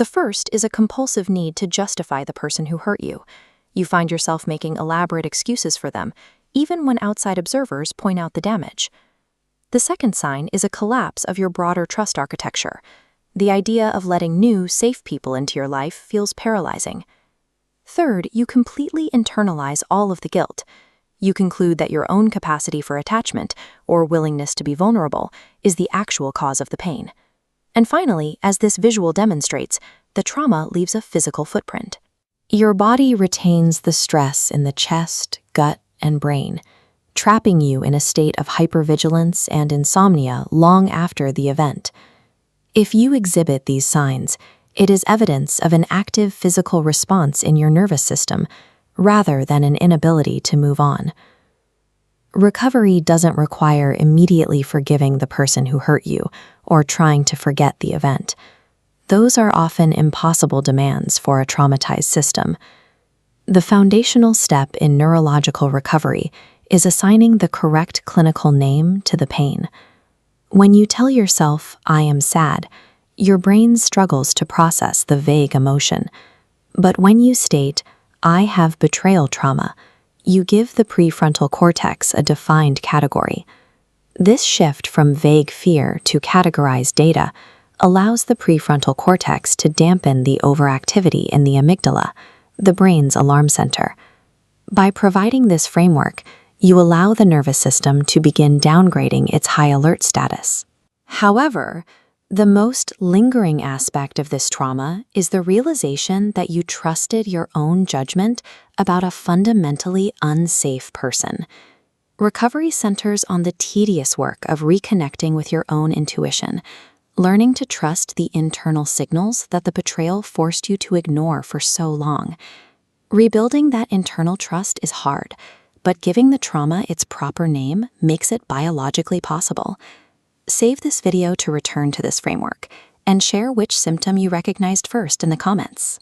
The first is a compulsive need to justify the person who hurt you. You find yourself making elaborate excuses for them, even when outside observers point out the damage. The second sign is a collapse of your broader trust architecture. The idea of letting new, safe people into your life feels paralyzing. Third, you completely internalize all of the guilt. You conclude that your own capacity for attachment, or willingness to be vulnerable, is the actual cause of the pain. And finally, as this visual demonstrates, the trauma leaves a physical footprint. Your body retains the stress in the chest, gut, and brain, trapping you in a state of hypervigilance and insomnia long after the event. If you exhibit these signs, it is evidence of an active physical response in your nervous system, rather than an inability to move on. Recovery doesn't require immediately forgiving the person who hurt you or trying to forget the event. Those are often impossible demands for a traumatized system. The foundational step in neurological recovery is assigning the correct clinical name to the pain. When you tell yourself, "I am sad," your brain struggles to process the vague emotion. But when you state, "I have betrayal trauma," you give the prefrontal cortex a defined category. This shift from vague fear to categorized data allows the prefrontal cortex to dampen the overactivity in the amygdala, the brain's alarm center. By providing this framework, you allow the nervous system to begin downgrading its high alert status. However, the most lingering aspect of this trauma is the realization that you trusted your own judgment about a fundamentally unsafe person. Recovery centers on the tedious work of reconnecting with your own intuition, learning to trust the internal signals that the betrayal forced you to ignore for so long. Rebuilding that internal trust is hard, but giving the trauma its proper name makes it biologically possible. Save this video to return to this framework, and share which symptom you recognized first in the comments.